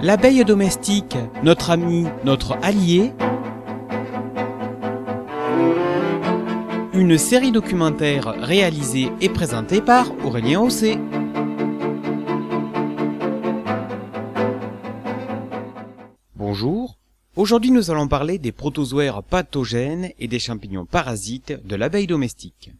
L'abeille domestique, notre ami, notre allié. Une série documentaire réalisée et présentée par Aurélien Haussé. Bonjour, aujourd'hui nous allons parler des protozoaires pathogènes et des champignons parasites de l'abeille domestique.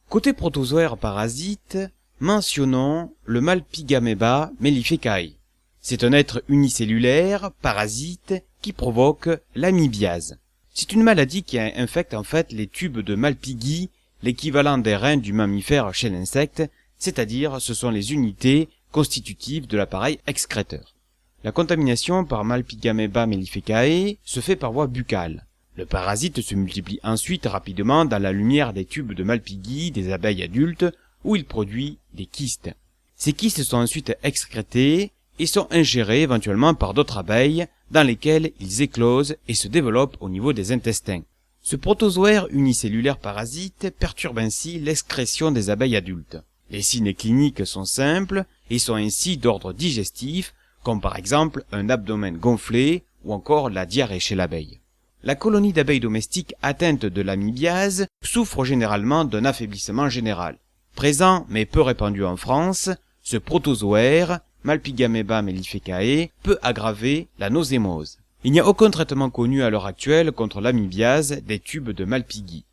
Côté protozoaires parasites, mentionnons le Malpighameba mellifecae. C'est un être unicellulaire, parasite, qui provoque l'amibiase. C'est une maladie qui infecte en fait les tubes de Malpighi, l'équivalent des reins du mammifère chez l'insecte, c'est-à-dire ce sont les unités constitutives de l'appareil excréteur. La contamination par Malpighameba mellifecae se fait par voie buccale. Le parasite se multiplie ensuite rapidement dans la lumière des tubes de Malpighi des abeilles adultes où il produit des kystes. Ces kystes sont ensuite excrétés et sont ingérés éventuellement par d'autres abeilles dans lesquelles ils éclosent et se développent au niveau des intestins. Ce protozoaire unicellulaire parasite perturbe ainsi l'excrétion des abeilles adultes. Les signes cliniques sont simples et sont ainsi d'ordre digestif, comme par exemple un abdomen gonflé ou encore la diarrhée chez l'abeille. La colonie d'abeilles domestiques atteinte de l'amibiase souffre généralement d'un affaiblissement général. Présent mais peu répandu en France, ce protozoaire Malpighameba mellifecae peut aggraver la nosémose. Il n'y a aucun traitement connu à l'heure actuelle contre l'amibiase des tubes de Malpighi.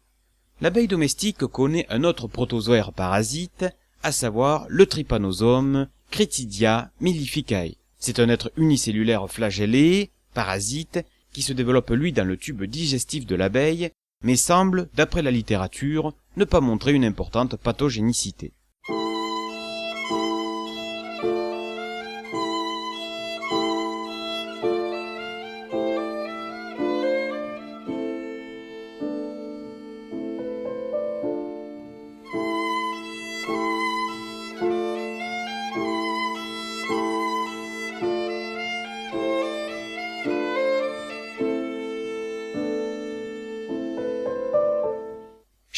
L'abeille domestique connaît un autre protozoaire parasite, à savoir le Trypanosome Cretidia mellifecae. C'est un être unicellulaire flagellé, parasite, qui se développe lui dans le tube digestif de l'abeille, mais semble, d'après la littérature, ne pas montrer une importante pathogénicité.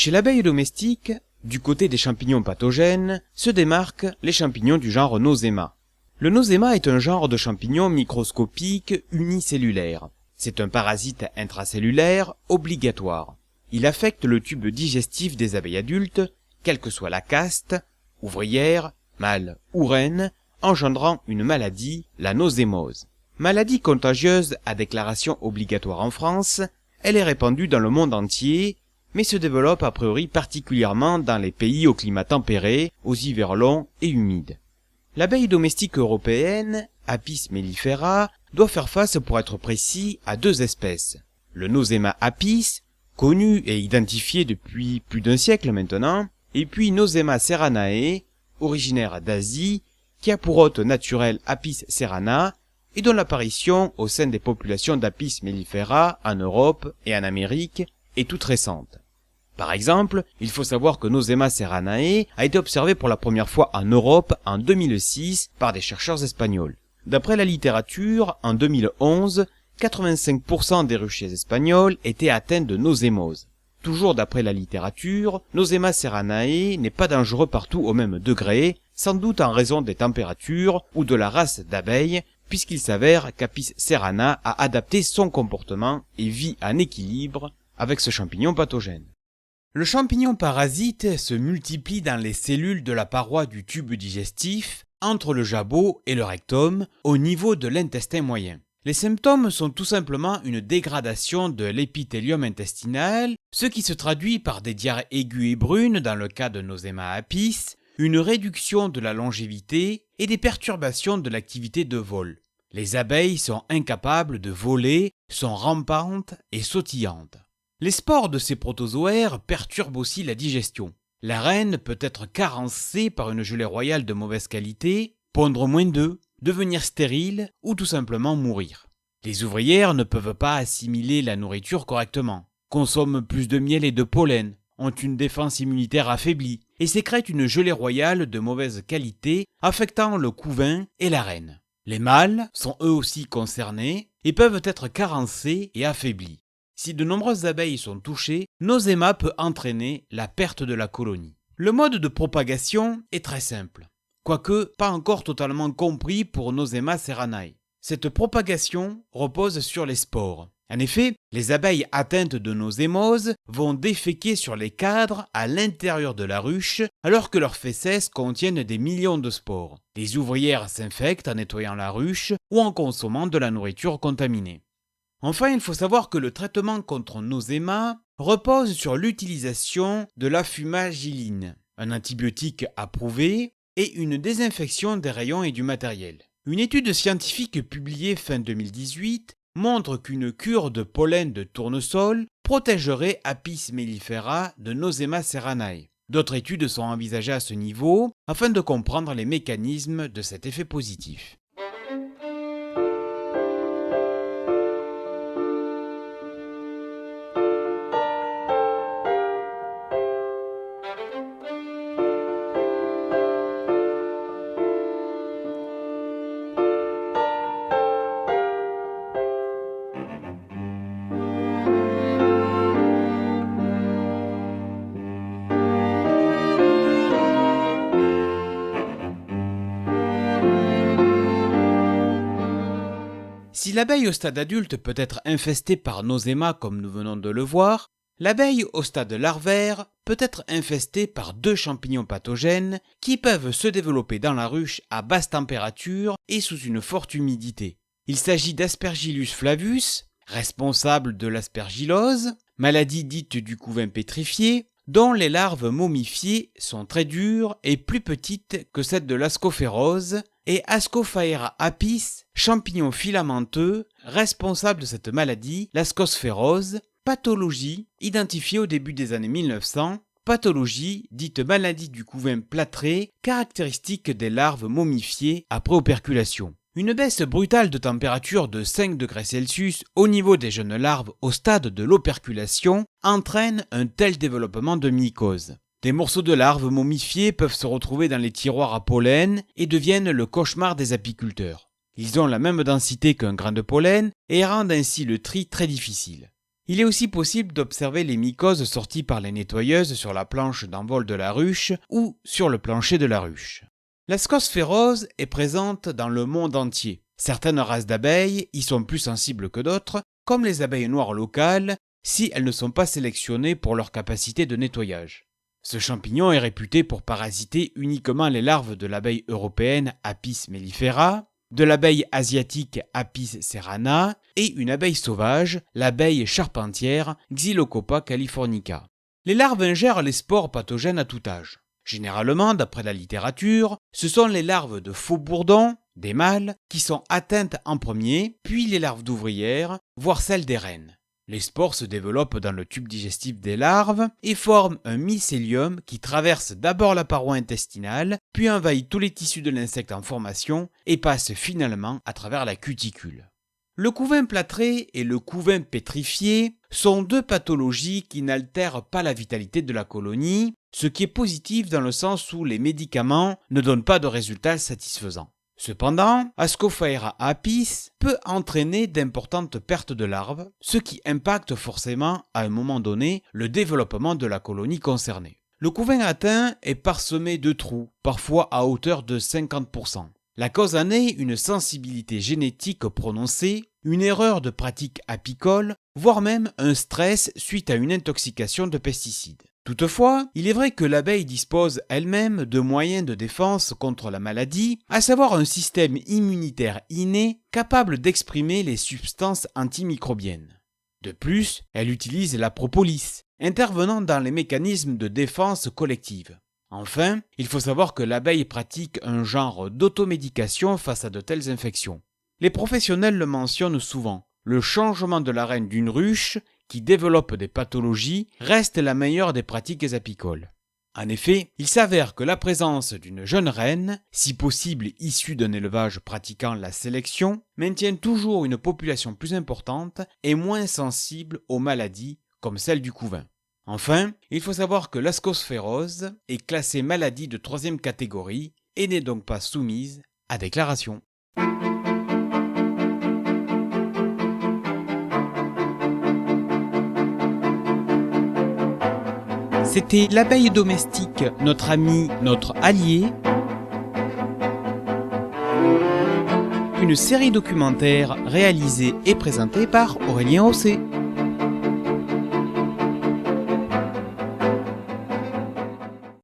Chez l'abeille domestique, du côté des champignons pathogènes, se démarquent les champignons du genre Nosema. Le Nosema est un genre de champignon microscopique unicellulaire. C'est un parasite intracellulaire obligatoire. Il affecte le tube digestif des abeilles adultes, quelle que soit la caste, ouvrière, mâle ou reine, engendrant une maladie, la nosémose. Maladie contagieuse à déclaration obligatoire en France, elle est répandue dans le monde entier, mais se développe a priori particulièrement dans les pays au climat tempéré, aux hivers longs et humides. L'abeille domestique européenne, Apis mellifera, doit faire face, pour être précis, à deux espèces. Le Nosema apis, connu et identifié depuis plus d'un siècle maintenant, et puis Nosema serranae, originaire d'Asie, qui a pour hôte naturel Apis serrana, et dont l'apparition au sein des populations d'Apis mellifera en Europe et en Amérique est toute récente. Par exemple, il faut savoir que Nosema serranae a été observé pour la première fois en Europe en 2006 par des chercheurs espagnols. D'après la littérature, en 2011, 85% des ruchers espagnols étaient atteints de nosémose. Toujours d'après la littérature, Nosema serranae n'est pas dangereux partout au même degré, sans doute en raison des températures ou de la race d'abeilles, puisqu'il s'avère qu'Apis serrana a adapté son comportement et vit en équilibre avec ce champignon pathogène. Le champignon parasite se multiplie dans les cellules de la paroi du tube digestif, entre le jabot et le rectum, au niveau de l'intestin moyen. Les symptômes sont tout simplement une dégradation de l'épithélium intestinal, ce qui se traduit par des diarrhées aiguës et brunes dans le cas de Nosema apis, une réduction de la longévité et des perturbations de l'activité de vol. Les abeilles sont incapables de voler, sont rampantes et sautillantes. Les spores de ces protozoaires perturbent aussi la digestion. La reine peut être carencée par une gelée royale de mauvaise qualité, pondre moins d'œufs, devenir stérile ou tout simplement mourir. Les ouvrières ne peuvent pas assimiler la nourriture correctement, consomment plus de miel et de pollen, ont une défense immunitaire affaiblie et sécrètent une gelée royale de mauvaise qualité affectant le couvain et la reine. Les mâles sont eux aussi concernés et peuvent être carencés et affaiblis. Si de nombreuses abeilles sont touchées, Nosema peut entraîner la perte de la colonie. Le mode de propagation est très simple, quoique pas encore totalement compris pour Nosema serranae. Cette propagation repose sur les spores. En effet, les abeilles atteintes de nosémose vont déféquer sur les cadres à l'intérieur de la ruche alors que leurs fesses contiennent des millions de spores. Les ouvrières s'infectent en nettoyant la ruche ou en consommant de la nourriture contaminée. Enfin, il faut savoir que le traitement contre noséma repose sur l'utilisation de la fumagiline, un antibiotique approuvé, et une désinfection des rayons et du matériel. Une étude scientifique publiée fin 2018 montre qu'une cure de pollen de tournesol protégerait Apis mellifera de Nosema serranae. D'autres études sont envisagées à ce niveau afin de comprendre les mécanismes de cet effet positif. Si l'abeille au stade adulte peut être infestée par noséma comme nous venons de le voir, l'abeille au stade larvaire peut être infestée par 2 champignons pathogènes qui peuvent se développer dans la ruche à basse température et sous une forte humidité. Il s'agit d'Aspergillus flavus, responsable de l'aspergillose, maladie dite du couvain pétrifié, dont les larves momifiées sont très dures et plus petites que celles de l'ascophérose, et Ascophaera apis, champignon filamenteux, responsable de cette maladie, l'ascosphéros, pathologie identifiée au début des années 1900, pathologie dite maladie du couvain plâtré, caractéristique des larves momifiées après operculation. Une baisse brutale de température de 5 degrés Celsius au niveau des jeunes larves au stade de l'operculation entraîne un tel développement de mycose. Des morceaux de larves momifiées peuvent se retrouver dans les tiroirs à pollen et deviennent le cauchemar des apiculteurs. Ils ont la même densité qu'un grain de pollen et rendent ainsi le tri très difficile. Il est aussi possible d'observer les mycoses sorties par les nettoyeuses sur la planche d'envol de la ruche ou sur le plancher de la ruche. L'ascosphéros est présente dans le monde entier. Certaines races d'abeilles y sont plus sensibles que d'autres, comme les abeilles noires locales, si elles ne sont pas sélectionnées pour leur capacité de nettoyage. Ce champignon est réputé pour parasiter uniquement les larves de l'abeille européenne Apis mellifera, de l'abeille asiatique Apis cerana et une abeille sauvage, l'abeille charpentière Xylocopa californica. Les larves ingèrent les spores pathogènes à tout âge. Généralement, d'après la littérature, ce sont les larves de faux-bourdons, des mâles, qui sont atteintes en premier, puis les larves d'ouvrières, voire celles des reines. Les spores se développent dans le tube digestif des larves et forment un mycélium qui traverse d'abord la paroi intestinale, puis envahit tous les tissus de l'insecte en formation et passe finalement à travers la cuticule. Le couvain plâtré et le couvain pétrifié sont 2 pathologies qui n'altèrent pas la vitalité de la colonie, ce qui est positif dans le sens où les médicaments ne donnent pas de résultats satisfaisants. Cependant, Ascophaera apis peut entraîner d'importantes pertes de larves, ce qui impacte forcément à un moment donné le développement de la colonie concernée. Le couvain atteint est parsemé de trous, parfois à hauteur de 50%. La cause en est une sensibilité génétique prononcée, une erreur de pratique apicole, voire même un stress suite à une intoxication de pesticides. Toutefois, il est vrai que l'abeille dispose elle-même de moyens de défense contre la maladie, à savoir un système immunitaire inné capable d'exprimer les substances antimicrobiennes. De plus, elle utilise la propolis, intervenant dans les mécanismes de défense collective. Enfin, il faut savoir que l'abeille pratique un genre d'automédication face à de telles infections. Les professionnels le mentionnent souvent. Le changement de la reine d'une ruche qui développe des pathologies reste la meilleure des pratiques apicoles. En effet, il s'avère que la présence d'une jeune reine, si possible issue d'un élevage pratiquant la sélection, maintient toujours une population plus importante et moins sensible aux maladies comme celle du couvain. Enfin, il faut savoir que l'ascosphéros est classée maladie de 3e catégorie et n'est donc pas soumise à déclaration. C'était l'abeille domestique, notre ami, notre allié. une série documentaire réalisée et présentée par Aurélien Hosset.